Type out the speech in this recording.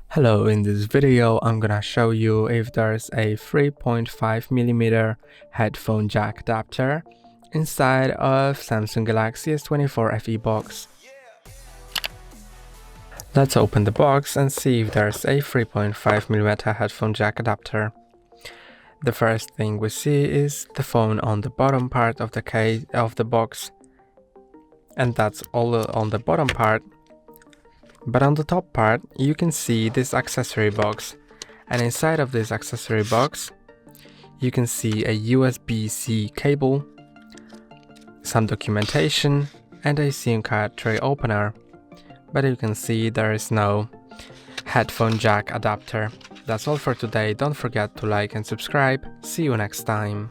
Hello, in this video I'm gonna show you if there's a 3.5mm headphone jack adapter inside of Samsung Galaxy S24 FE box. Let's open the box and see if there's a 3.5mm headphone jack adapter. The first thing we see is the phone on the bottom part of the case of the box, and that's all on the bottom part. But on the top part, you can see this accessory box, and inside of this accessory box, you can see a USB-C cable, some documentation, and a SIM card tray opener. But you can see there is no headphone jack adapter. That's all for today. Don't forget to like and subscribe. See you next time.